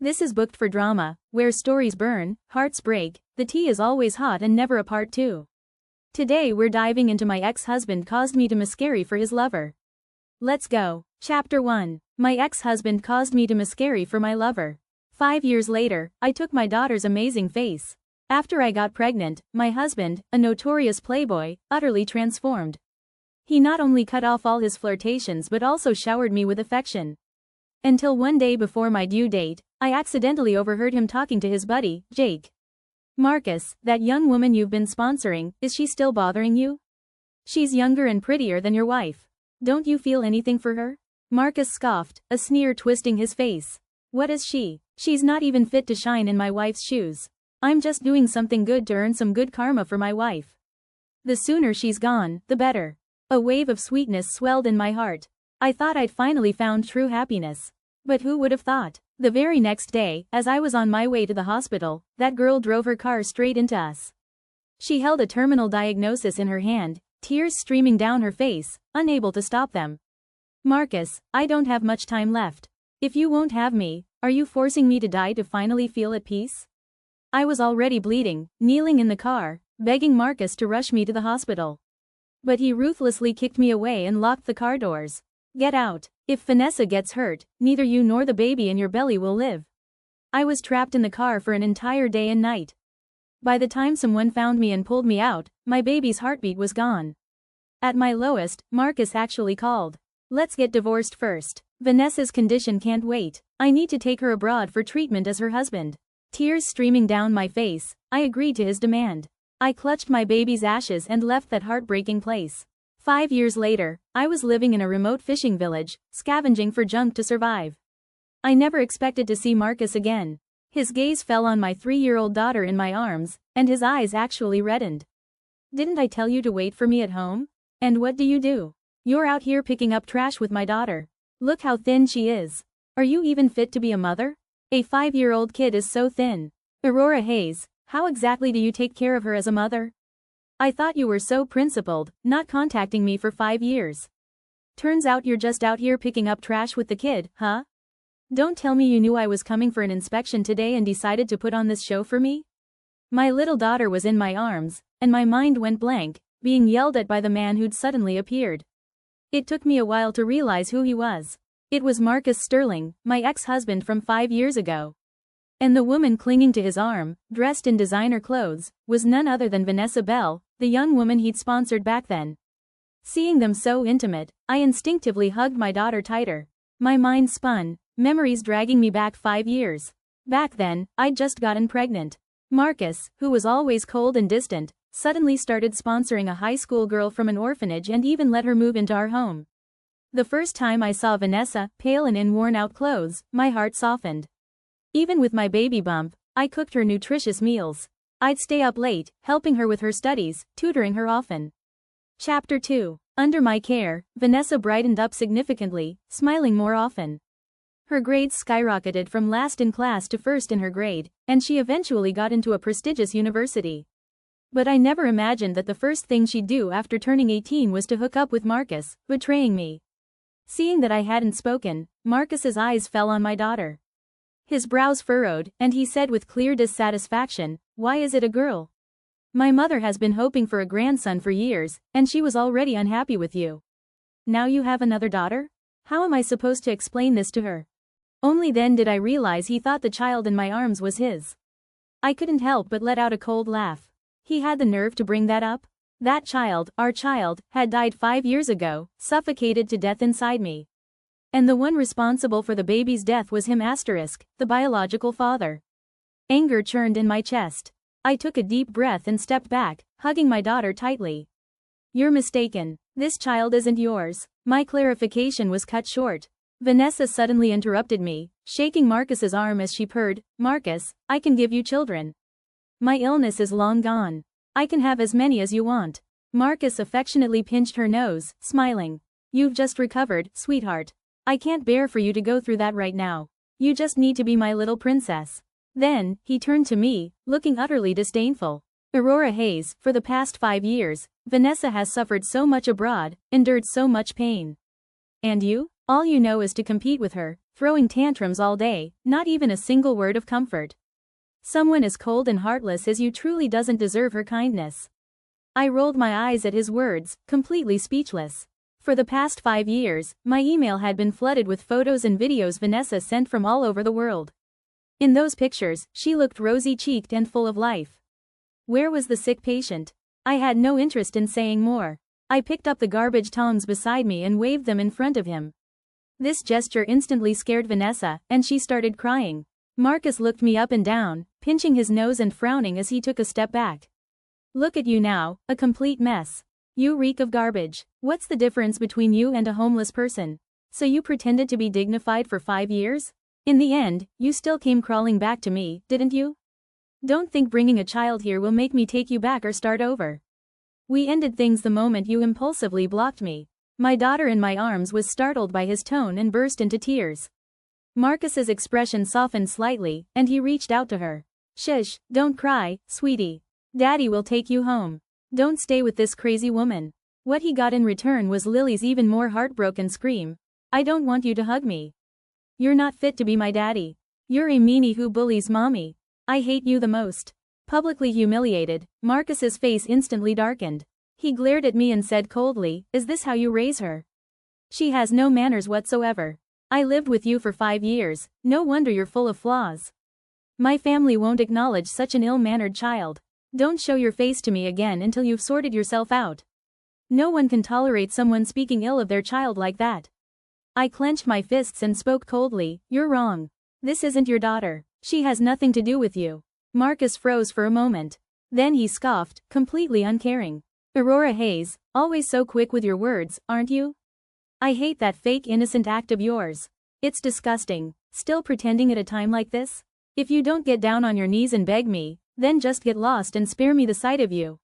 This is Booked for Drama, where stories burn, hearts break, the tea is always hot and never a part 2. Today we're diving into My Ex-Husband Caused Me to Miscarry for His Lover. Let's go. Chapter 1. My ex-husband caused me to miscarry for my lover. 5 years later, I took my daughter's amazing face. After I got pregnant, my husband, a notorious playboy, utterly transformed. He not only cut off all his flirtations but also showered me with affection. Until one day before my due date, I accidentally overheard him talking to his buddy, Jake. "Marcus, that young woman you've been sponsoring, is she still bothering you? She's younger and prettier than your wife. Don't you feel anything for her?" Marcus scoffed, a sneer twisting his face. "What is she? She's not even fit to shine in my wife's shoes. I'm just doing something good to earn some good karma for my wife. The sooner she's gone, the better." A wave of sweetness swelled in my heart. I thought I'd finally found true happiness. But who would have thought? The very next day, as I was on my way to the hospital, that girl drove her car straight into us. She held a terminal diagnosis in her hand, tears streaming down her face, unable to stop them. "Marcus, I don't have much time left. If you won't have me, are you forcing me to die to finally feel at peace?" I was already bleeding, kneeling in the car, begging Marcus to rush me to the hospital. But he ruthlessly kicked me away and locked the car doors. "Get out. If Vanessa gets hurt, neither you nor the baby in your belly will live." I was trapped in the car for an entire day and night. By the time someone found me and pulled me out, my baby's heartbeat was gone. At my lowest, Marcus actually called. "Let's get divorced first. Vanessa's condition can't wait. I need to take her abroad for treatment as her husband." Tears streaming down my face, I agreed to his demand. I clutched my baby's ashes and left that heartbreaking place. 5 years later, I was living in a remote fishing village, scavenging for junk to survive. I never expected to see Marcus again. His gaze fell on my 3-year-old daughter in my arms, and his eyes actually reddened. "Didn't I tell you to wait for me at home? And what do? You're out here picking up trash with my daughter. Look how thin she is. Are you even fit to be a mother? A 5-year-old kid is so thin. Aurora Hayes, how exactly do you take care of her as a mother? I thought you were so principled, not contacting me for 5 years. Turns out you're just out here picking up trash with the kid, huh? Don't tell me you knew I was coming for an inspection today and decided to put on this show for me?" My little daughter was in my arms, and my mind went blank, being yelled at by the man who'd suddenly appeared. It took me a while to realize who he was. It was Marcus Sterling, my ex-husband from 5 years ago. And the woman clinging to his arm, dressed in designer clothes, was none other than Vanessa Bell, the young woman he'd sponsored back then. Seeing them so intimate, I instinctively hugged my daughter tighter. My mind spun, memories dragging me back 5 years. Back then, I'd just gotten pregnant. Marcus, who was always cold and distant, suddenly started sponsoring a high school girl from an orphanage and even let her move into our home. The first time I saw Vanessa, pale and in worn-out clothes, my heart softened. Even with my baby bump, I cooked her nutritious meals. I'd stay up late, helping her with her studies, tutoring her often. Chapter 2. Under my care, Vanessa brightened up significantly, smiling more often. Her grades skyrocketed from last in class to first in her grade, and she eventually got into a prestigious university. But I never imagined that the first thing she'd do after turning 18 was to hook up with Marcus, betraying me. Seeing that I hadn't spoken, Marcus's eyes fell on my daughter. His brows furrowed, and he said with clear dissatisfaction, "Why is it a girl? My mother has been hoping for a grandson for years, and she was already unhappy with you. Now you have another daughter? How am I supposed to explain this to her?" Only then did I realize he thought the child in my arms was his. I couldn't help but let out a cold laugh. He had the nerve to bring that up? That child, our child, had died 5 years ago, suffocated to death inside me. And the one responsible for the baby's death was him the biological father. Anger churned in my chest. I took a deep breath and stepped back, hugging my daughter tightly. "You're mistaken. This child isn't yours." My clarification was cut short. Vanessa suddenly interrupted me, shaking Marcus's arm as she purred, "Marcus, I can give you children. My illness is long gone. I can have as many as you want." Marcus affectionately pinched her nose, smiling. "You've just recovered, sweetheart. I can't bear for you to go through that right now. You just need to be my little princess." Then, he turned to me, looking utterly disdainful. "Aurora Hayes, for the past 5 years, Vanessa has suffered so much abroad, endured so much pain. And you? All you know is to compete with her, throwing tantrums all day, not even a single word of comfort. Someone as cold and heartless as you truly doesn't deserve her kindness. I rolled my eyes at his words, completely speechless. For the past 5 years, my email had been flooded with photos and videos Vanessa sent from all over the world. In those pictures, she looked rosy-cheeked and full of life. Where was the sick patient? I had no interest in saying more. I picked up the garbage tongs beside me and waved them in front of him. This gesture instantly scared Vanessa, and she started crying. Marcus looked me up and down, pinching his nose and frowning as he took a step back. Look at you now, a complete mess. You reek of garbage. What's the difference between you and a homeless person? So you pretended to be dignified for 5 years? In the end, you still came crawling back to me, didn't you? Don't think bringing a child here will make me take you back or start over. We ended things the moment you impulsively blocked me. My daughter in my arms was startled by his tone and burst into tears. Marcus's expression softened slightly, and he reached out to her. Shush, don't cry, sweetie. Daddy will take you home. Don't stay with this crazy woman. What he got in return was Lily's even more heartbroken scream. I don't want you to hug me. You're not fit to be my daddy. You're a meanie who bullies mommy. I hate you the most. Publicly humiliated, Marcus's face instantly darkened. He glared at me and said coldly, is this how you raise her? She has no manners whatsoever. I lived with you for 5 years, no wonder you're full of flaws. My family won't acknowledge such an ill-mannered child. Don't show your face to me again until you've sorted yourself out. No one can tolerate someone speaking ill of their child like that. I clenched my fists and spoke coldly, you're wrong. This isn't your daughter. She has nothing to do with you. Marcus froze for a moment. Then he scoffed, completely uncaring. Aurora Hayes, always so quick with your words, aren't you? I hate that fake innocent act of yours. It's disgusting. Still pretending at a time like this? If you don't get down on your knees and beg me, then just get lost and spare me the sight of you.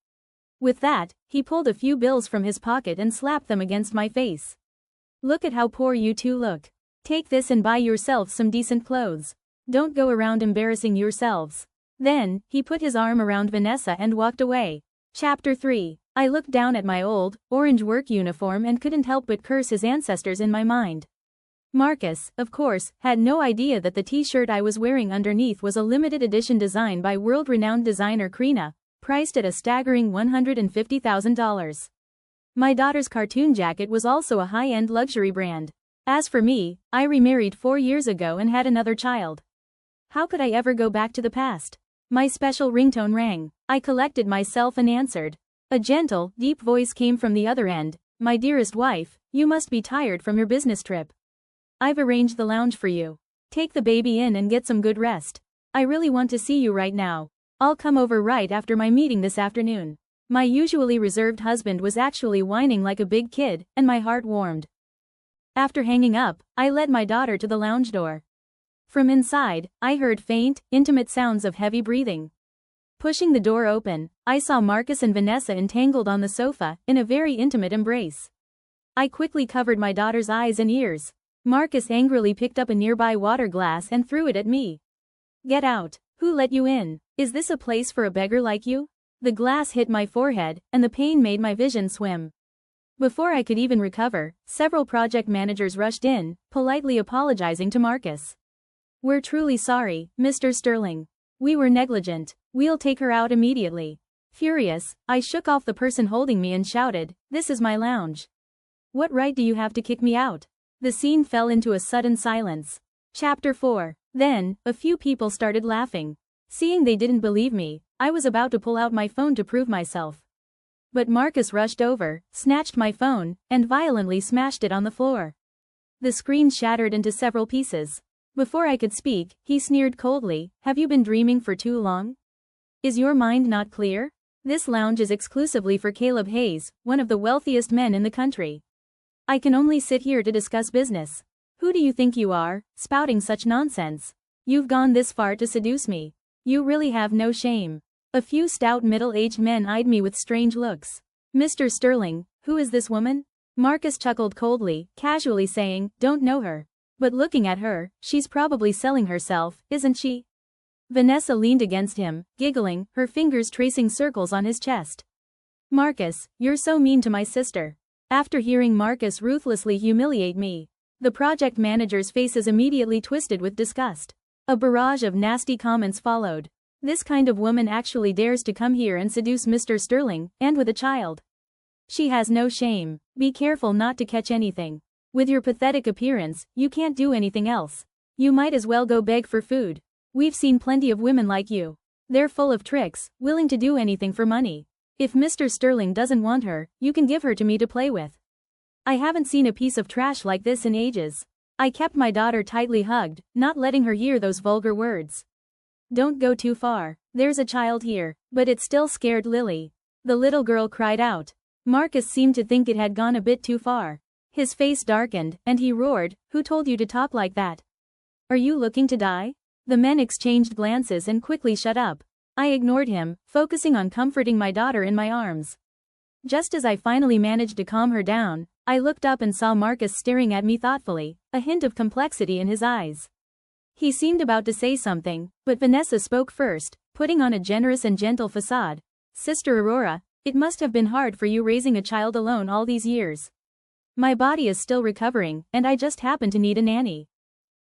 With that, he pulled a few bills from his pocket and slapped them against my face. Look at how poor you two look. Take this and buy yourself some decent clothes. Don't go around embarrassing yourselves. Then, he put his arm around Vanessa and walked away. Chapter 3. I looked down at my old, orange work uniform and couldn't help but curse his ancestors in my mind. Marcus, of course, had no idea that the t-shirt I was wearing underneath was a limited edition design by world-renowned designer Krina, priced at a staggering $150,000. My daughter's cartoon jacket was also a high-end luxury brand. As for me, I remarried 4 years ago and had another child. How could I ever go back to the past? My special ringtone rang. I collected myself and answered. A gentle, deep voice came from the other end. My dearest wife, you must be tired from your business trip. I've arranged the lounge for you. Take the baby in and get some good rest. I really want to see you right now. I'll come over right after my meeting this afternoon. My usually reserved husband was actually whining like a big kid, and my heart warmed. After hanging up, I led my daughter to the lounge door. From inside, I heard faint, intimate sounds of heavy breathing. Pushing the door open, I saw Marcus and Vanessa entangled on the sofa, in a very intimate embrace. I quickly covered my daughter's eyes and ears. Marcus angrily picked up a nearby water glass and threw it at me. Get out. Who let you in? Is this a place for a beggar like you? The glass hit my forehead, and the pain made my vision swim. Before I could even recover, several project managers rushed in, politely apologizing to Marcus. We're truly sorry, Mr. Sterling. We were negligent. We'll take her out immediately. Furious, I shook off the person holding me and shouted, this is my lounge. What right do you have to kick me out? The scene fell into a sudden silence. Chapter 4. Then, a few people started laughing. Seeing they didn't believe me, I was about to pull out my phone to prove myself. But Marcus rushed over, snatched my phone, and violently smashed it on the floor. The screen shattered into several pieces. Before I could speak, he sneered coldly, have you been dreaming for too long? Is your mind not clear? This lounge is exclusively for Caleb Hayes, one of the wealthiest men in the country. I can only sit here to discuss business. Who do you think you are, spouting such nonsense? You've gone this far to seduce me. You really have no shame. A few stout middle-aged men eyed me with strange looks. Mr. Sterling, who is this woman? Marcus chuckled coldly, casually saying, don't know her. But looking at her, she's probably selling herself, isn't she? Vanessa leaned against him, giggling, her fingers tracing circles on his chest. Marcus, you're so mean to my sister. After hearing Marcus ruthlessly humiliate me, The project manager's faces immediately twisted with disgust. A barrage of nasty comments followed. This kind of woman actually dares to come here and seduce Mr. Sterling, and with a child. She has no shame. Be careful not to catch anything. With your pathetic appearance, you can't do anything else. You might as well go beg for food. We've seen plenty of women like you. They're full of tricks, willing to do anything for money. If Mr. Sterling doesn't want her, you can give her to me to play with. I haven't seen a piece of trash like this in ages. I kept my daughter tightly hugged, not letting her hear those vulgar words. Don't go too far. There's a child here. But it still scared Lily. The little girl cried out. Marcus seemed to think it had gone a bit too far. His face darkened, and he roared, "Who told you to talk like that? Are you looking to die?" The men exchanged glances and quickly shut up. I ignored him, focusing on comforting my daughter in my arms. Just as I finally managed to calm her down, I looked up and saw Marcus staring at me thoughtfully, a hint of complexity in his eyes. He seemed about to say something, but Vanessa spoke first, putting on a generous and gentle facade. "Sister Aurora, it must have been hard for you raising a child alone all these years. My body is still recovering, and I just happen to need a nanny.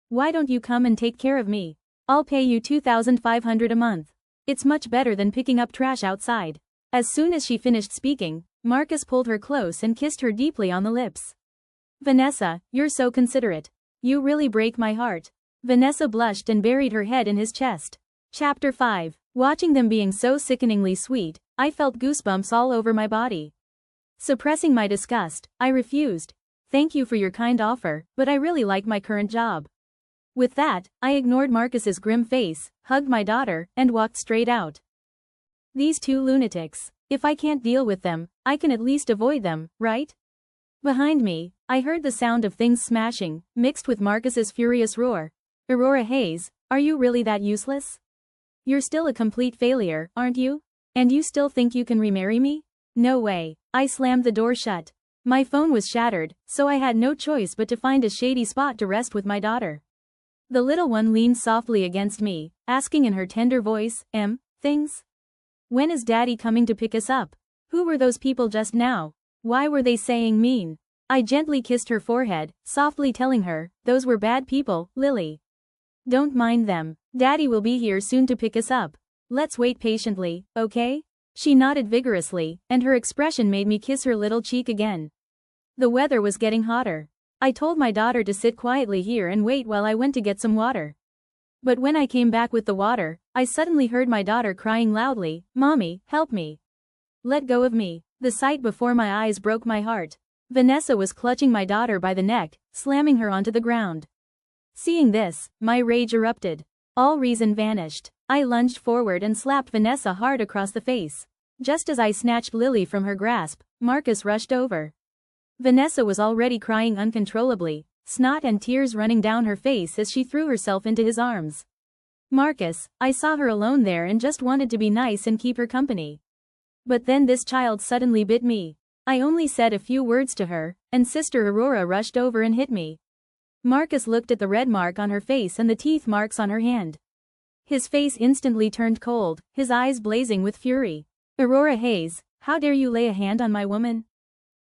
Why don't you come and take care of me? I'll pay you $2,500 a month. It's much better than picking up trash outside." As soon as she finished speaking, Marcus pulled her close and kissed her deeply on the lips. "Vanessa, you're so considerate. You really break my heart." Vanessa blushed and buried her head in his chest. Chapter 5. Watching them being so sickeningly sweet, I felt goosebumps all over my body. Suppressing my disgust, I refused. "Thank you for your kind offer, but I really like my current job." With that, I ignored Marcus's grim face, hugged my daughter, and walked straight out. These two lunatics. If I can't deal with them, I can at least avoid them, right? Behind me, I heard the sound of things smashing, mixed with Marcus's furious roar. "Aurora Hayes, are you really that useless? You're still a complete failure, aren't you? And you still think you can remarry me? No way." I slammed the door shut. My phone was shattered, so I had no choice but to find a shady spot to rest with my daughter. The little one leaned softly against me, asking in her tender voice, Things? When is Daddy coming to pick us up? Who were those people just now? Why were they saying mean?" I gently kissed her forehead, softly telling her, "Those were bad people, Lily. Don't mind them. Daddy will be here soon to pick us up. Let's wait patiently, okay?" She nodded vigorously, and her expression made me kiss her little cheek again. The weather was getting hotter. I told my daughter to sit quietly here and wait while I went to get some water. But when I came back with the water, I suddenly heard my daughter crying loudly, "Mommy, help me. Let go of me." The sight before my eyes broke my heart. Vanessa was clutching my daughter by the neck, slamming her onto the ground. Seeing this, my rage erupted. All reason vanished. I lunged forward and slapped Vanessa hard across the face. Just as I snatched Lily from her grasp, Marcus rushed over. Vanessa was already crying uncontrollably, snot and tears running down her face as she threw herself into his arms. "Marcus, I saw her alone there and just wanted to be nice and keep her company. But then this child suddenly bit me. I only said a few words to her, and Sister Aurora rushed over and hit me." Marcus looked at the red mark on her face and the teeth marks on her hand. His face instantly turned cold, his eyes blazing with fury. "Aurora Hayes, how dare you lay a hand on my woman?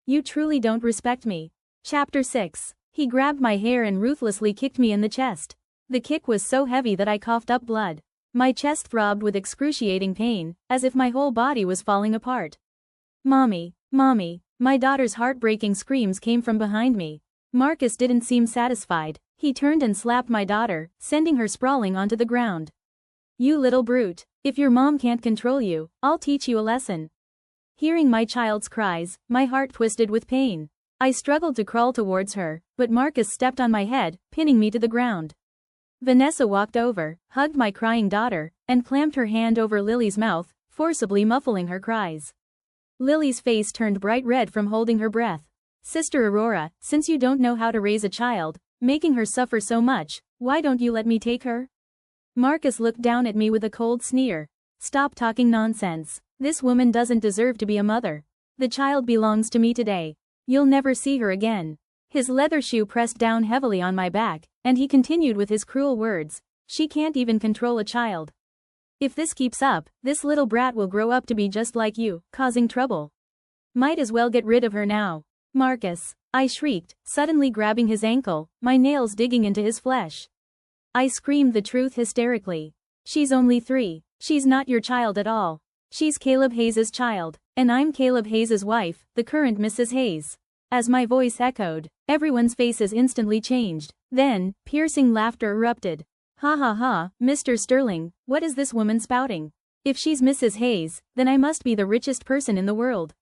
You truly don't respect me." Chapter 6. He grabbed my hair and ruthlessly kicked me in the chest. The kick was so heavy that I coughed up blood. My chest throbbed with excruciating pain, as if my whole body was falling apart. "Mommy, Mommy." My daughter's heartbreaking screams came from behind me. Marcus didn't seem satisfied. He turned and slapped my daughter, sending her sprawling onto the ground. "You little brute. If your mom can't control you, I'll teach you a lesson." Hearing my child's cries, my heart twisted with pain. I struggled to crawl towards her, but Marcus stepped on my head, pinning me to the ground. Vanessa walked over, hugged my crying daughter, and clamped her hand over Lily's mouth, forcibly muffling her cries. Lily's face turned bright red from holding her breath. "Sister Aurora, since you don't know how to raise a child, making her suffer so much, why don't you let me take her?" Marcus looked down at me with a cold sneer. "Stop talking nonsense. This woman doesn't deserve to be a mother. The child belongs to me today. You'll never see her again." His leather shoe pressed down heavily on my back, and he continued with his cruel words, "She can't even control a child. If this keeps up, this little brat will grow up to be just like you, causing trouble. Might as well get rid of her now." "Marcus, I shrieked, suddenly grabbing his ankle, my nails digging into his flesh. I screamed the truth hysterically. She's only 3. She's not your child at all. She's Caleb Hayes' child, and I'm Caleb Hayes' wife, the current Mrs. Hayes. As my voice echoed, everyone's faces instantly changed. Then, piercing laughter erupted. Ha ha ha, Mr. Sterling, what is this woman spouting? If she's Mrs. Hayes, then I must be the richest person in the world.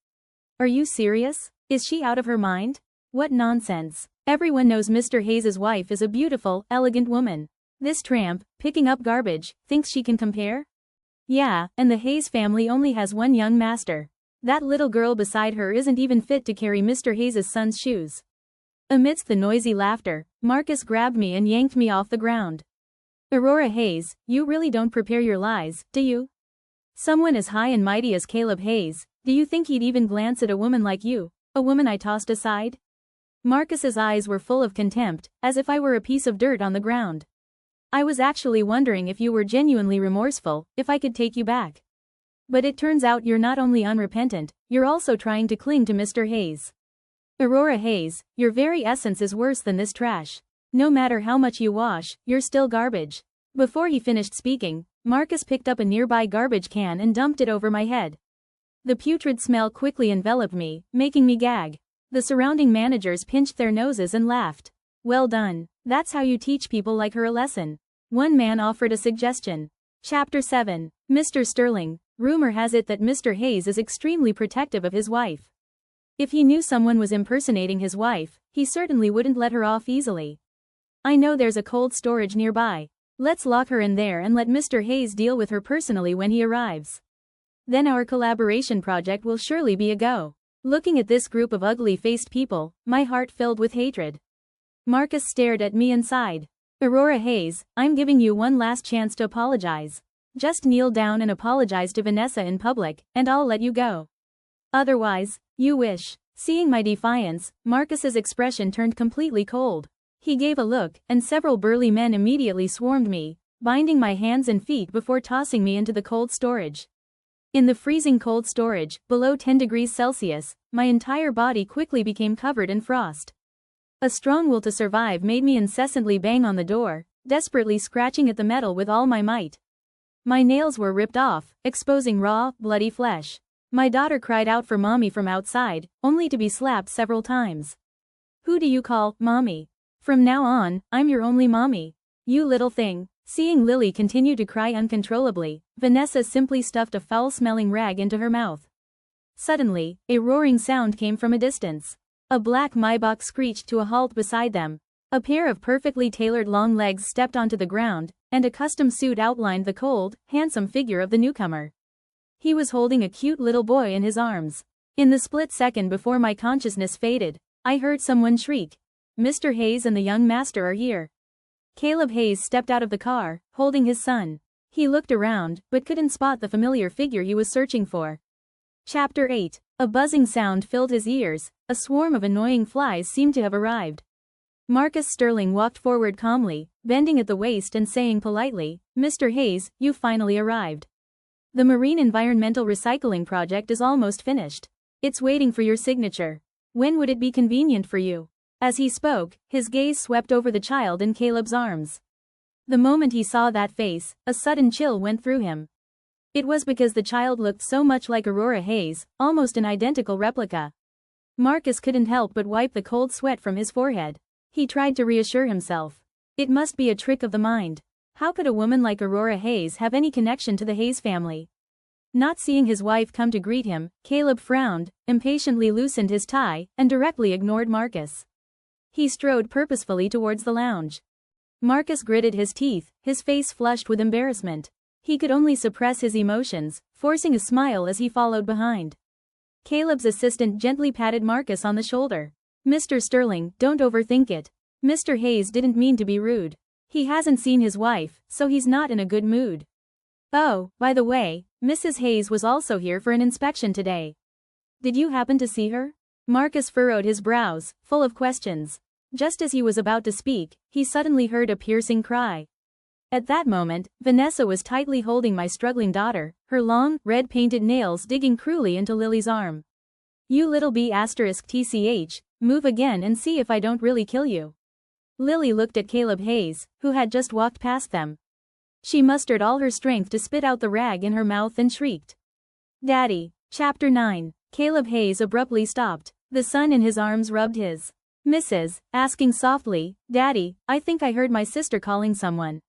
Are you serious? Is she out of her mind? What nonsense. Everyone knows Mr. Hayes' wife is a beautiful, elegant woman. This tramp, picking up garbage, thinks she can compare? Yeah, and the Hayes family only has one young master. That little girl beside her isn't even fit to carry Mr. Hayes' son's shoes. Amidst the noisy laughter, Marcus grabbed me and yanked me off the ground. Aurora Hayes, you really don't prepare your lies, do you? Someone as high and mighty as Caleb Hayes, do you think he'd even glance at a woman like you, a woman I tossed aside? Marcus's eyes were full of contempt, as if I were a piece of dirt on the ground. I was actually wondering if you were genuinely remorseful, if I could take you back. But it turns out you're not only unrepentant, you're also trying to cling to Mr. Hayes. Aurora Hayes, your very essence is worse than this trash. No matter how much you wash, you're still garbage. Before he finished speaking, Marcus picked up a nearby garbage can and dumped it over my head. The putrid smell quickly enveloped me, making me gag. The surrounding managers pinched their noses and laughed. Well done. That's how you teach people like her a lesson. One man offered a suggestion. Chapter 7. Mr. Sterling, rumor has it that Mr. Hayes is extremely protective of his wife. If he knew someone was impersonating his wife, he certainly wouldn't let her off easily. I know there's a cold storage nearby. Let's lock her in there and let Mr. Hayes deal with her personally when he arrives. Then our collaboration project will surely be a go. Looking at this group of ugly-faced people, my heart filled with hatred. Marcus stared at me and sighed. Aurora Hayes, I'm giving you one last chance to apologize. Just kneel down and apologize to Vanessa in public, and I'll let you go. Otherwise, you wish. Seeing my defiance, Marcus's expression turned completely cold. He gave a look, and several burly men immediately swarmed me, binding my hands and feet before tossing me into the cold storage. In the freezing cold storage, below 10 degrees Celsius, my entire body quickly became covered in frost. A strong will to survive made me incessantly bang on the door, desperately scratching at the metal with all my might. My nails were ripped off, exposing raw, bloody flesh. My daughter cried out for mommy from outside, only to be slapped several times. Who do you call mommy? From now on, I'm your only mommy. You little thing. Seeing Lily continue to cry uncontrollably, Vanessa simply stuffed a foul-smelling rag into her mouth. Suddenly, a roaring sound came from a distance. A black Maybach screeched to a halt beside them. A pair of perfectly tailored long legs stepped onto the ground, and a custom suit outlined the cold, handsome figure of the newcomer. He was holding a cute little boy in his arms. In the split second before my consciousness faded, I heard someone shriek. Mr. Hayes and the young master are here. Caleb Hayes stepped out of the car, holding his son. He looked around, but couldn't spot the familiar figure he was searching for. Chapter 8. A buzzing sound filled his ears. A swarm of annoying flies seemed to have arrived. Marcus Sterling walked forward calmly, bending at the waist and saying politely, Mr. Hayes, you've finally arrived. The Marine Environmental Recycling Project is almost finished. It's waiting for your signature. When would it be convenient for you? As he spoke, his gaze swept over the child in Caleb's arms. The moment he saw that face, a sudden chill went through him. It was because the child looked so much like Aurora Hayes, almost an identical replica. Marcus couldn't help but wipe the cold sweat from his forehead. He tried to reassure himself. It must be a trick of the mind. How could a woman like Aurora Hayes have any connection to the Hayes family? Not seeing his wife come to greet him, Caleb frowned, impatiently loosened his tie, and directly ignored Marcus. He strode purposefully towards the lounge. Marcus gritted his teeth, his face flushed with embarrassment. He could only suppress his emotions, forcing a smile as he followed behind. Caleb's assistant gently patted Marcus on the shoulder. Mr. Sterling, don't overthink it. Mr. Hayes didn't mean to be rude. He hasn't seen his wife, so he's not in a good mood. Oh, by the way, Mrs. Hayes was also here for an inspection today. Did you happen to see her? Marcus furrowed his brows, full of questions. Just as he was about to speak, he suddenly heard a piercing cry. At that moment, Vanessa was tightly holding my struggling daughter, her long, red-painted nails digging cruelly into Lily's arm. You little b*tch, Move again and see if I don't really kill you. Lily looked at Caleb Hayes, who had just walked past them. She mustered all her strength to spit out the rag in her mouth and shrieked. Daddy. Chapter 9. Caleb Hayes abruptly stopped. The son in his arms rubbed his Mrs., asking softly, Daddy, I think I heard my sister calling someone.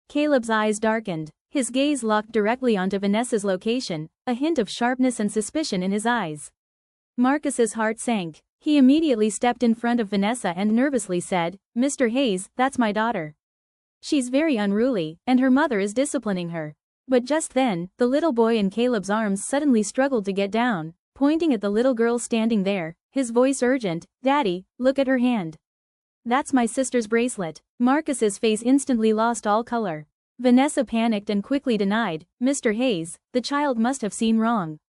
Caleb's eyes darkened. His gaze locked directly onto Vanessa's location, a hint of sharpness and suspicion in his eyes. Marcus's heart sank. He immediately stepped in front of Vanessa and nervously said, Mr. Hayes, that's my daughter. She's very unruly, and her mother is disciplining her. But just then, the little boy in Caleb's arms suddenly struggled to get down, pointing at the little girl standing there, his voice urgent, Daddy, look at her hand. That's my sister's bracelet. Marcus's face instantly lost all color. Vanessa panicked and quickly denied, Mr. Hayes, the child must have seen wrong.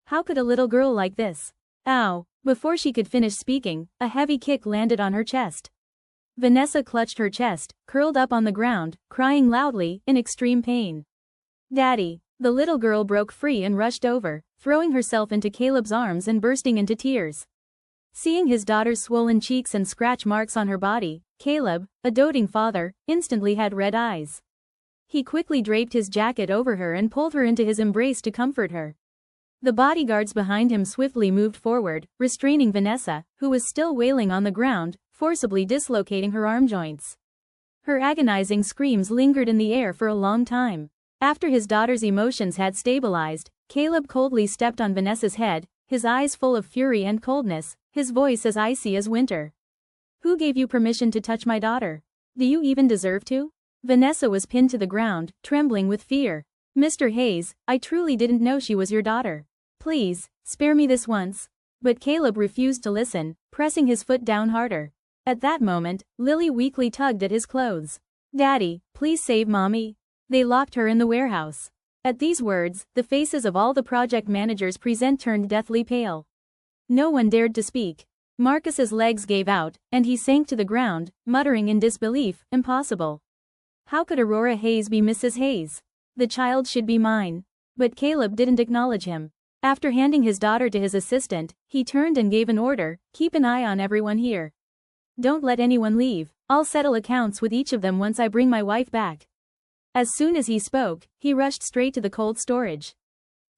How could a little girl like this? Ow! Before she could finish speaking, a heavy kick landed on her chest. Vanessa clutched her chest, curled up on the ground, crying loudly, in extreme pain. Daddy! The little girl broke free and rushed over, throwing herself into Caleb's arms and bursting into tears. Seeing his daughter's swollen cheeks and scratch marks on her body, Caleb, a doting father, instantly had red eyes. He quickly draped his jacket over her and pulled her into his embrace to comfort her. The bodyguards behind him swiftly moved forward, restraining Vanessa, who was still wailing on the ground, forcibly dislocating her arm joints. Her agonizing screams lingered in the air for a long time. After his daughter's emotions had stabilized, Caleb coldly stepped on Vanessa's head, his eyes full of fury and coldness, his voice as icy as winter. Who gave you permission to touch my daughter? Do you even deserve to? Vanessa was pinned to the ground, trembling with fear. Mr. Hayes, I truly didn't know she was your daughter. Please, spare me this once. But Caleb refused to listen, pressing his foot down harder. At that moment, Lily weakly tugged at his clothes. Daddy, please save Mommy. They locked her in the warehouse. At these words, the faces of all the project managers present turned deathly pale. No one dared to speak. Marcus's legs gave out, and he sank to the ground, muttering in disbelief, impossible. How could Aurora Hayes be Mrs. Hayes? The child should be mine. But Caleb didn't acknowledge him. After handing his daughter to his assistant, he turned and gave an order, keep an eye on everyone here. Don't let anyone leave, I'll settle accounts with each of them once I bring my wife back. As soon as he spoke, he rushed straight to the cold storage.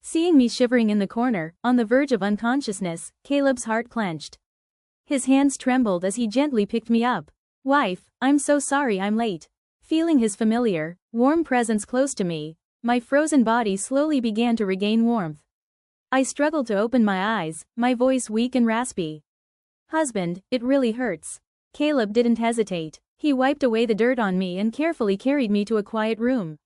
Seeing me shivering in the corner, on the verge of unconsciousness, Caleb's heart clenched. His hands trembled as he gently picked me up. Wife, I'm so sorry I'm late. Feeling his familiar, warm presence close to me, my frozen body slowly began to regain warmth. I struggled to open my eyes, my voice weak and raspy. Husband, it really hurts. Caleb didn't hesitate. He wiped away the dirt on me and carefully carried me to a quiet room.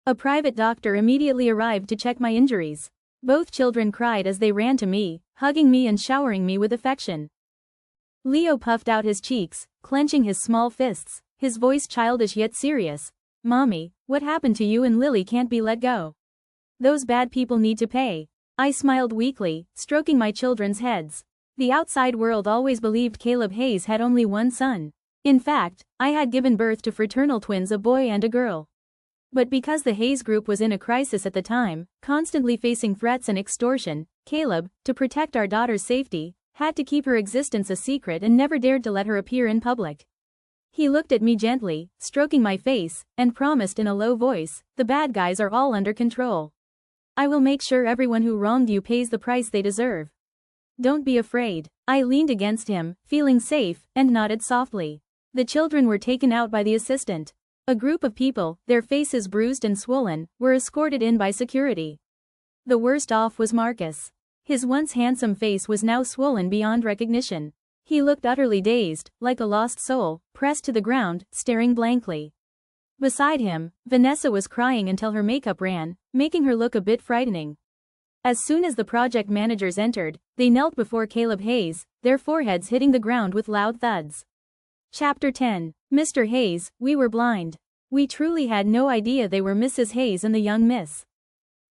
A private doctor immediately arrived to check my injuries. Both children cried as they ran to me, hugging me and showering me with affection. Leo puffed out his cheeks, clenching his small fists, his voice childish yet serious. Mommy, what happened to you and Lily can't be let go. Those bad people need to pay. I smiled weakly, stroking my children's heads. The outside world always believed Caleb Hayes had only one son. In fact, I had given birth to fraternal twins, a boy and a girl. But because the Hayes group was in a crisis at the time, constantly facing threats and extortion, Caleb, to protect our daughter's safety, had to keep her existence a secret and never dared to let her appear in public. He looked at me gently, stroking my face, and promised in a low voice, the bad guys are all under control. I will make sure everyone who wronged you pays the price they deserve. Don't be afraid. I leaned against him, feeling safe, and nodded softly. The children were taken out by the assistant. A group of people, their faces bruised and swollen, were escorted in by security. The worst off was Marcus. His once handsome face was now swollen beyond recognition. He looked utterly dazed, like a lost soul, pressed to the ground, staring blankly. Beside him, Vanessa was crying until her makeup ran, making her look a bit frightening. As soon as the project managers entered, they knelt before Caleb Hayes, their foreheads hitting the ground with loud thuds. Chapter 10. Mr. Hayes, we were blind. We truly had no idea they were Mrs. Hayes and the young miss.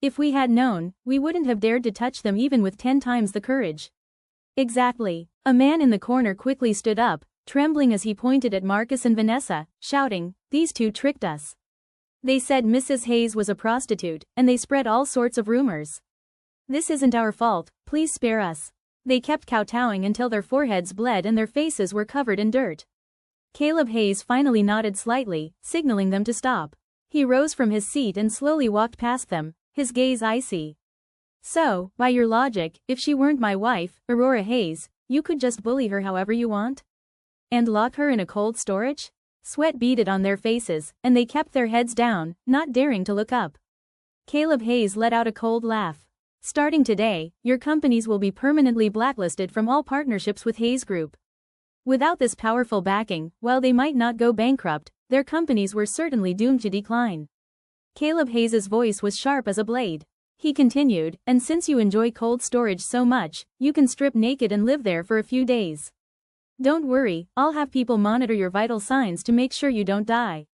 If we had known, we wouldn't have dared to touch them even with 10 times the courage. Exactly. A man in the corner quickly stood up, trembling as he pointed at Marcus and Vanessa, shouting, these two tricked us. They said Mrs. Hayes was a prostitute, and they spread all sorts of rumors. This isn't our fault, please spare us. They kept kowtowing until their foreheads bled and their faces were covered in dirt. Caleb Hayes finally nodded slightly, signaling them to stop. He rose from his seat and slowly walked past them, his gaze icy. So, by your logic, if she weren't my wife, Aurora Hayes, you could just bully her however you want? And lock her in a cold storage? Sweat beaded on their faces, and they kept their heads down, not daring to look up. Caleb Hayes let out a cold laugh. Starting today, your companies will be permanently blacklisted from all partnerships with Hayes Group. Without this powerful backing, while they might not go bankrupt, their companies were certainly doomed to decline. Caleb Hayes's voice was sharp as a blade. He continued, and since you enjoy cold storage so much, you can strip naked and live there for a few days. Don't worry, I'll have people monitor your vital signs to make sure you don't die.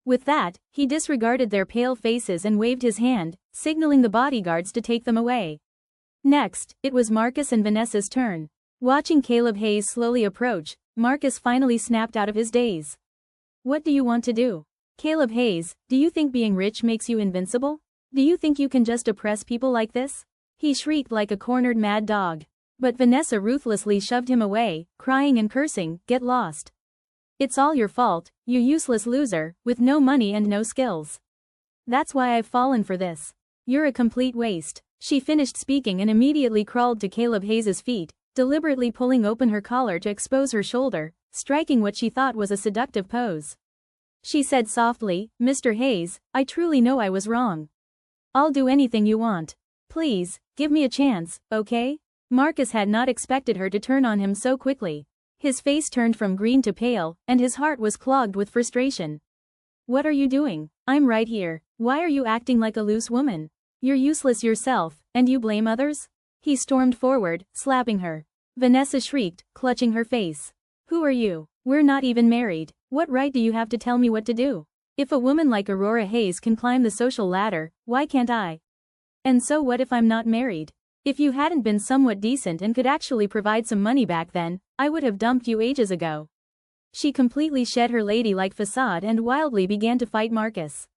With that, he disregarded their pale faces and waved his hand, signaling the bodyguards to take them away. Next, it was Marcus and Vanessa's turn. Watching Caleb Hayes slowly approach, Marcus finally snapped out of his daze. What do you want to do? Caleb Hayes, do you think being rich makes you invincible? Do you think you can just oppress people like this? He shrieked like a cornered mad dog. But Vanessa ruthlessly shoved him away, crying and cursing, "Get lost. It's all your fault, you useless loser, with no money and no skills. That's why I've fallen for this. You're a complete waste." She finished speaking and immediately crawled to Caleb Hayes' feet, deliberately pulling open her collar to expose her shoulder, striking what she thought was a seductive pose. She said softly, "Mr. Hayes, I truly know I was wrong. I'll do anything you want. Please, give me a chance, okay?" Marcus had not expected her to turn on him so quickly. His face turned from green to pale, and his heart was clogged with frustration. "What are you doing? I'm right here. Why are you acting like a loose woman? You're useless yourself, and you blame others?" He stormed forward, slapping her. Vanessa shrieked, clutching her face. "Who are you? We're not even married. What right do you have to tell me what to do? If a woman like Aurora Hayes can climb the social ladder, why can't I? And so what if I'm not married? If you hadn't been somewhat decent and could actually provide some money back then, I would have dumped you ages ago." She completely shed her ladylike facade and wildly began to fight Marcus.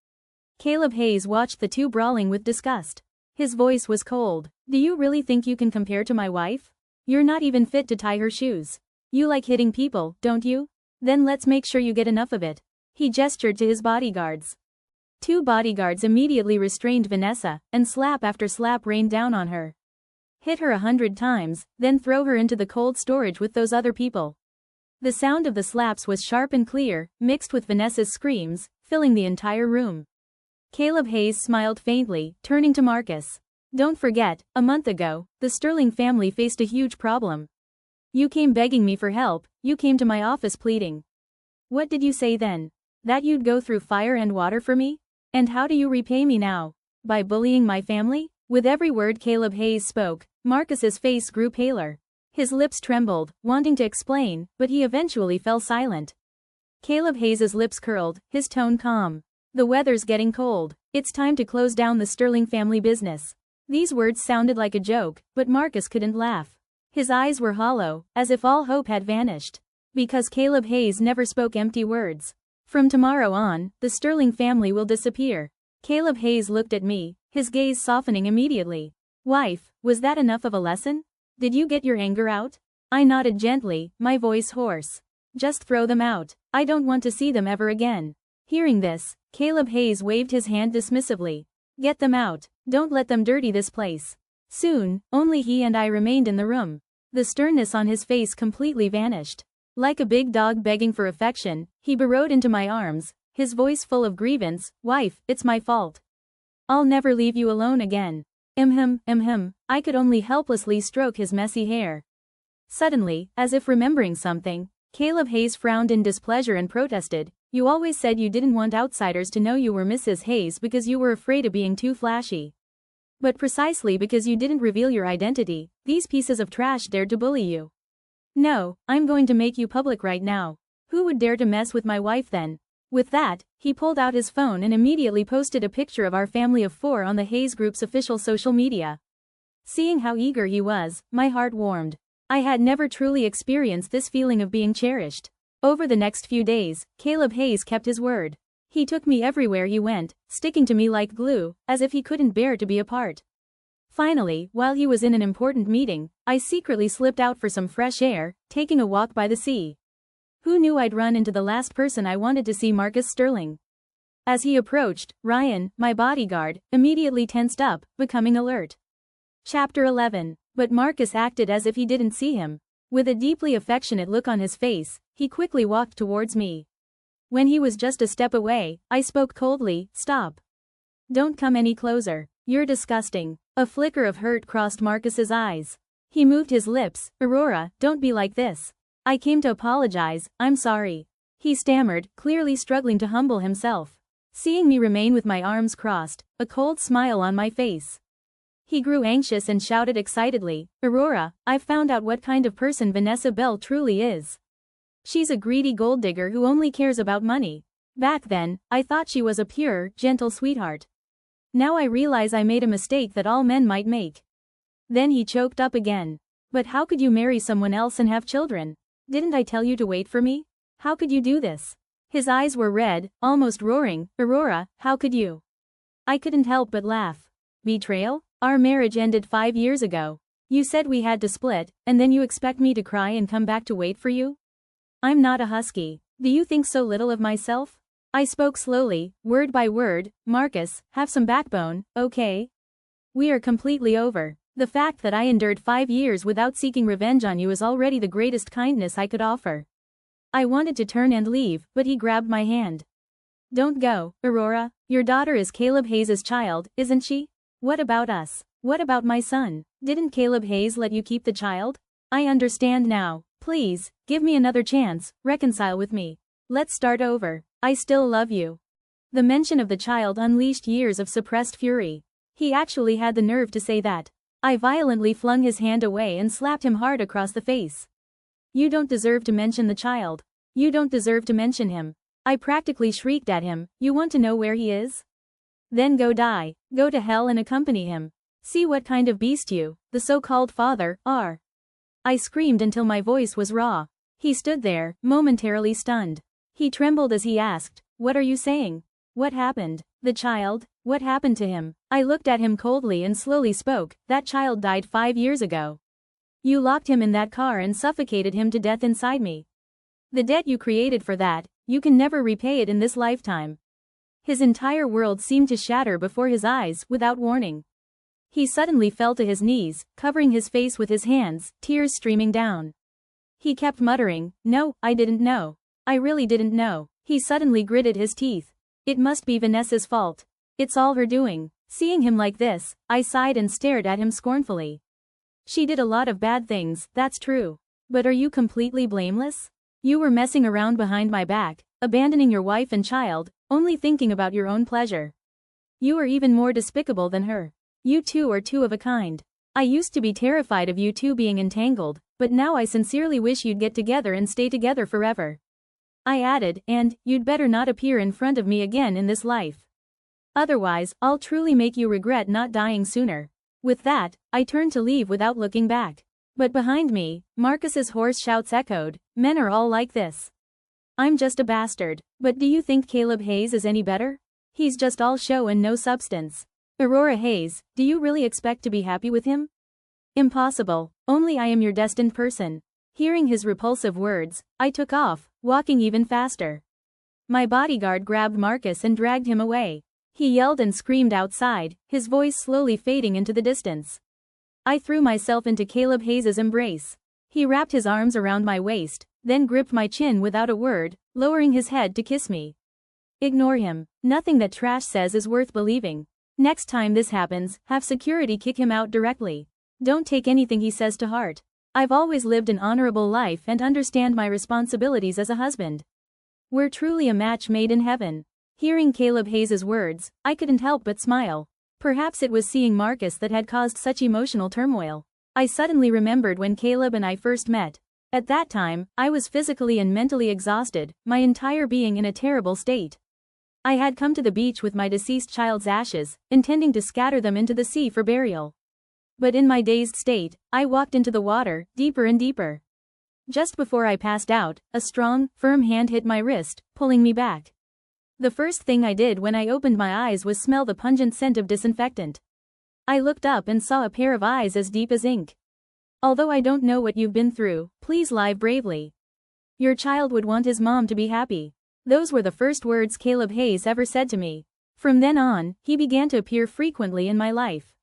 Caleb Hayes watched the two brawling with disgust. His voice was cold. "Do you really think you can compare to my wife? You're not even fit to tie her shoes. You like hitting people, don't you? Then let's make sure you get enough of it." He gestured to his bodyguards. Two bodyguards immediately restrained Vanessa, and slap after slap rained down on her. Hit her 100 times, then throw her into the cold storage with those other people. The sound of the slaps was sharp and clear, mixed with Vanessa's screams, filling the entire room. Caleb Hayes smiled faintly, turning to Marcus. "Don't forget, a month ago, the Sterling family faced a huge problem. You came begging me for help, you came to my office pleading. What did you say then? That you'd go through fire and water for me? And how do you repay me now? By bullying my family?" With every word Caleb Hayes spoke, Marcus's face grew paler. His lips trembled, wanting to explain, but he eventually fell silent. Caleb Hayes's lips curled, his tone calm. "The weather's getting cold. It's time to close down the Sterling family business." These words sounded like a joke, but Marcus couldn't laugh. His eyes were hollow, as if all hope had vanished. Because Caleb Hayes never spoke empty words. "From tomorrow on, the Sterling family will disappear." Caleb Hayes looked at me, his gaze softening immediately. "Wife, was that enough of a lesson? Did you get your anger out?" I nodded gently, my voice hoarse. "Just throw them out. I don't want to see them ever again." Hearing this, Caleb Hayes waved his hand dismissively. "Get them out. Don't let them dirty this place." Soon, only he and I remained in the room. The sternness on his face completely vanished. Like a big dog begging for affection, he burrowed into my arms, his voice full of grievance. "Wife, it's my fault. I'll never leave you alone again." I could only helplessly stroke his messy hair. Suddenly, as if remembering something, Caleb Hayes frowned in displeasure and protested. "You always said you didn't want outsiders to know you were Mrs. Hayes because you were afraid of being too flashy. But precisely because you didn't reveal your identity, these pieces of trash dared to bully you. No, I'm going to make you public right now. Who would dare to mess with my wife then?" With that, he pulled out his phone and immediately posted a picture of our family of 4 on the Hayes Group's official social media. Seeing how eager he was, my heart warmed. I had never truly experienced this feeling of being cherished. Over the next few days, Caleb Hayes kept his word. He took me everywhere he went, sticking to me like glue, as if he couldn't bear to be apart. Finally, while he was in an important meeting, I secretly slipped out for some fresh air, taking a walk by the sea. Who knew I'd run into the last person I wanted to see, Marcus Sterling? As he approached, Ryan, my bodyguard, immediately tensed up, becoming alert. Chapter 11. But Marcus acted as if he didn't see him. With a deeply affectionate look on his face, he quickly walked towards me. When he was just a step away, I spoke coldly, "Stop. Don't come any closer. You're disgusting." A flicker of hurt crossed Marcus's eyes. He moved his lips. "Aurora, don't be like this. I came to apologize, I'm sorry." He stammered, clearly struggling to humble himself. Seeing me remain with my arms crossed, a cold smile on my face, he grew anxious and shouted excitedly, "Aurora, I've found out what kind of person Vanessa Bell truly is. She's a greedy gold digger who only cares about money. Back then, I thought she was a pure, gentle sweetheart. Now I realize I made a mistake that all men might make." Then he choked up again. "But how could you marry someone else and have children? Didn't I tell you to wait for me? How could you do this?" His eyes were red, almost roaring. "Aurora, how could you?" I couldn't help but laugh. "Betrayal? Our marriage ended 5 years ago. You said we had to split, and then you expect me to cry and come back to wait for you? I'm not a husky. Do you think so little of myself?" I spoke slowly, word by word. "Marcus, have some backbone, okay? We are completely over. The fact that I endured 5 years without seeking revenge on you is already the greatest kindness I could offer." I wanted to turn and leave, but he grabbed my hand. "Don't go, Aurora. Your daughter is Caleb Hayes' child, isn't she? What about us? What about my son? Didn't Caleb Hayes let you keep the child? I understand now. Please, give me another chance, reconcile with me. Let's start over. I still love you." The mention of the child unleashed years of suppressed fury. He actually had the nerve to say that. I violently flung his hand away and slapped him hard across the face. "You don't deserve to mention the child. You don't deserve to mention him." I practically shrieked at him. "You want to know where he is? Then go die. Go to hell and accompany him. See what kind of beast you, the so-called father, are." I screamed until my voice was raw. He stood there, momentarily stunned. He trembled as he asked, "What are you saying? What happened? The child, what happened to him?" I looked at him coldly and slowly spoke. "That child died 5 years ago. You locked him in that car and suffocated him to death inside me. The debt you created for that, you can never repay it in this lifetime." His entire world seemed to shatter before his eyes, without warning. He suddenly fell to his knees, covering his face with his hands, tears streaming down. He kept muttering, "No, I didn't know. I really didn't know." He suddenly gritted his teeth. "It must be Vanessa's fault. It's all her doing." Seeing him like this, I sighed and stared at him scornfully. "She did a lot of bad things, that's true. But are you completely blameless? You were messing around behind my back, abandoning your wife and child, only thinking about your own pleasure. You are even more despicable than her. You two are two of a kind. I used to be terrified of you two being entangled, but now I sincerely wish you'd get together and stay together forever." I added, "And, you'd better not appear in front of me again in this life. Otherwise, I'll truly make you regret not dying sooner." With that, I turned to leave without looking back. But behind me, Marcus's hoarse shouts echoed, "Men are all like this. I'm just a bastard. But do you think Caleb Hayes is any better? He's just all show and no substance. Aurora Hayes, do you really expect to be happy with him? Impossible. Only I am your destined person." Hearing his repulsive words, I took off, walking even faster. My bodyguard grabbed Marcus and dragged him away. He yelled and screamed outside, his voice slowly fading into the distance. I threw myself into Caleb Hayes' embrace. He wrapped his arms around my waist, then gripped my chin without a word, lowering his head to kiss me. "Ignore him. Nothing that trash says is worth believing. Next time this happens, have security kick him out directly. Don't take anything he says to heart. I've always lived an honorable life and understand my responsibilities as a husband. We're truly a match made in heaven." Hearing Caleb Hayes' words, I couldn't help but smile. Perhaps it was seeing Marcus that had caused such emotional turmoil. I suddenly remembered when Caleb and I first met. At that time, I was physically and mentally exhausted, my entire being in a terrible state. I had come to the beach with my deceased child's ashes, intending to scatter them into the sea for burial. But in my dazed state, I walked into the water, deeper and deeper. Just before I passed out, a strong, firm hand hit my wrist, pulling me back. The first thing I did when I opened my eyes was smell the pungent scent of disinfectant. I looked up and saw a pair of eyes as deep as ink. Although I don't know what you've been through, please live bravely. Your child would want his mom to be happy. Those were the first words Caleb Hayes ever said to me. From then on, he began to appear frequently in my life.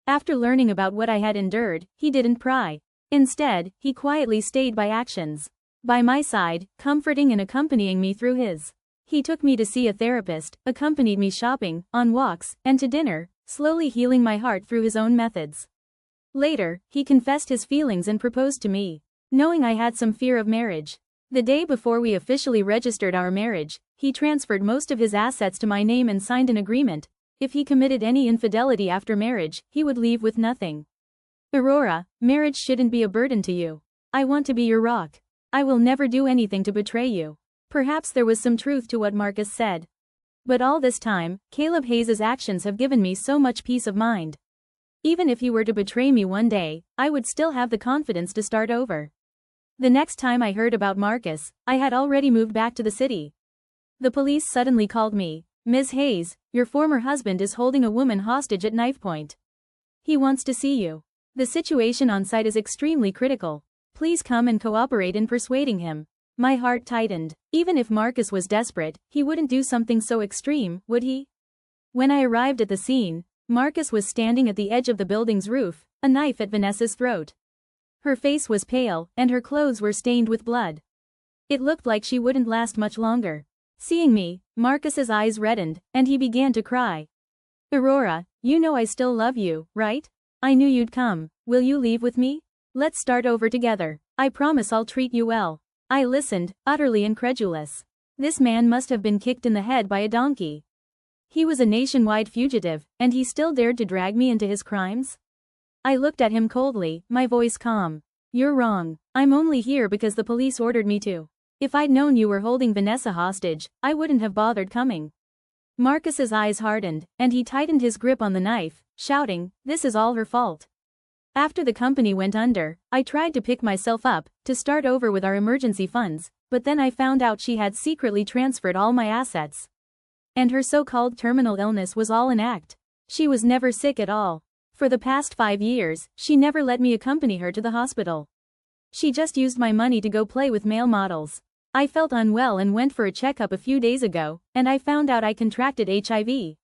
After learning about what I had endured, he didn't pry. Instead, he quietly stayed by actions. By my side, comforting and accompanying me through his. He took me to see a therapist, accompanied me shopping, on walks, and to dinner, slowly healing my heart through his own methods. Later, he confessed his feelings and proposed to me. Knowing I had some fear of marriage. The day before we officially registered our marriage, he transferred most of his assets to my name and signed an agreement. If he committed any infidelity after marriage, he would leave with nothing. Aurora, marriage shouldn't be a burden to you. I want to be your rock. I will never do anything to betray you. Perhaps there was some truth to what Marcus said. But all this time, Caleb Hayes' actions have given me so much peace of mind. Even if he were to betray me one day, I would still have the confidence to start over. The next time I heard about Marcus, I had already moved back to the city. The police suddenly called me. Ms. Hayes, your former husband is holding a woman hostage at knife point. He wants to see you. The situation on site is extremely critical. Please come and cooperate in persuading him. My heart tightened. Even if Marcus was desperate, he wouldn't do something so extreme, would he? When I arrived at the scene, Marcus was standing at the edge of the building's roof, a knife at Vanessa's throat. Her face was pale, and her clothes were stained with blood. It looked like she wouldn't last much longer. Seeing me, Marcus's eyes reddened, and he began to cry. Aurora, you know I still love you, right? I knew you'd come. Will you leave with me? Let's start over together. I promise I'll treat you well. I listened, utterly incredulous. This man must have been kicked in the head by a donkey. He was a nationwide fugitive, and he still dared to drag me into his crimes? I looked at him coldly, my voice calm. You're wrong. I'm only here because the police ordered me to. If I'd known you were holding Vanessa hostage, I wouldn't have bothered coming. Marcus's eyes hardened, and he tightened his grip on the knife, shouting, this is all her fault. After the company went under, I tried to pick myself up, to start over with our emergency funds, but then I found out she had secretly transferred all my assets. And her so-called terminal illness was all an act. She was never sick at all. For the past 5 years, she never let me accompany her to the hospital. She just used my money to go play with male models. I felt unwell and went for a checkup a few days ago, and I found out I contracted HIV.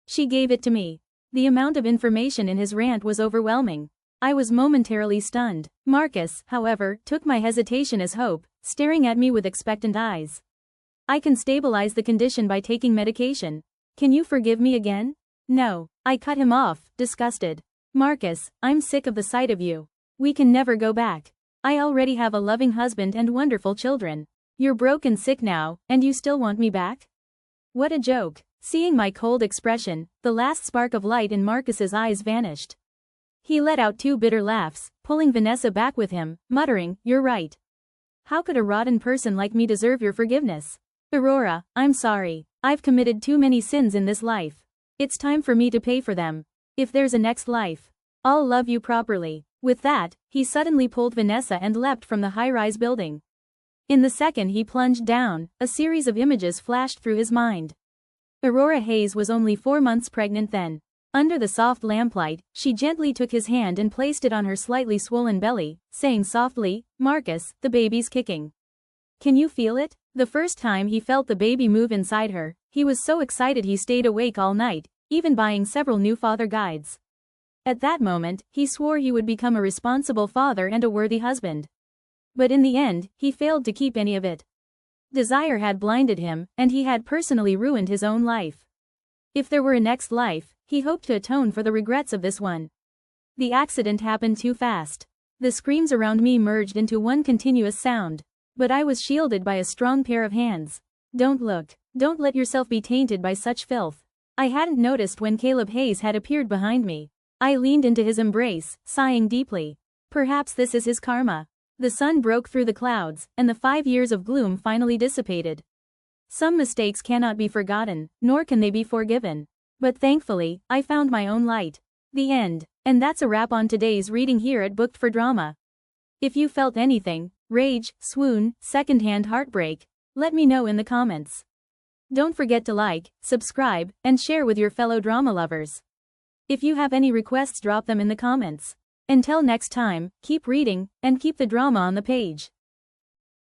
She gave it to me. The amount of information in his rant was overwhelming. I was momentarily stunned. Marcus, however, took my hesitation as hope, staring at me with expectant eyes. I can stabilize the condition by taking medication. Can you forgive me again? No. I cut him off, disgusted. Marcus, I'm sick of the sight of you. We can never go back. I already have a loving husband and wonderful children. You're broke and sick now, and you still want me back? What a joke. Seeing my cold expression, the last spark of light in Marcus's eyes vanished. He let out 2 bitter laughs, pulling Vanessa back with him, muttering, you're right. How could a rotten person like me deserve your forgiveness? Aurora, I'm sorry. I've committed too many sins in this life. It's time for me to pay for them. If there's a next life, I'll love you properly. With that, he suddenly pulled Vanessa and leapt from the high-rise building. In the second he plunged down, a series of images flashed through his mind. Aurora Hayes was only 4 months pregnant then. Under the soft lamplight, she gently took his hand and placed it on her slightly swollen belly, saying softly, Marcus, the baby's kicking. Can you feel it? The first time he felt the baby move inside her, he was so excited he stayed awake all night, even buying several new father guides. At that moment, he swore he would become a responsible father and a worthy husband. But in the end, he failed to keep any of it. Desire had blinded him, and he had personally ruined his own life. If there were a next life, he hoped to atone for the regrets of this one. The accident happened too fast. The screams around me merged into one continuous sound. But I was shielded by a strong pair of hands. Don't look. Don't let yourself be tainted by such filth. I hadn't noticed when Caleb Hayes had appeared behind me. I leaned into his embrace, sighing deeply. Perhaps this is his karma. The sun broke through the clouds, and the 5 years of gloom finally dissipated. Some mistakes cannot be forgotten, nor can they be forgiven. But thankfully, I found my own light. The end. And that's a wrap on today's reading here at Booked for Drama. If you felt anything, rage, swoon, secondhand heartbreak, let me know in the comments. Don't forget to like, subscribe, and share with your fellow drama lovers. If you have any requests, drop them in the comments. Until next time, keep reading, and keep the drama on the page.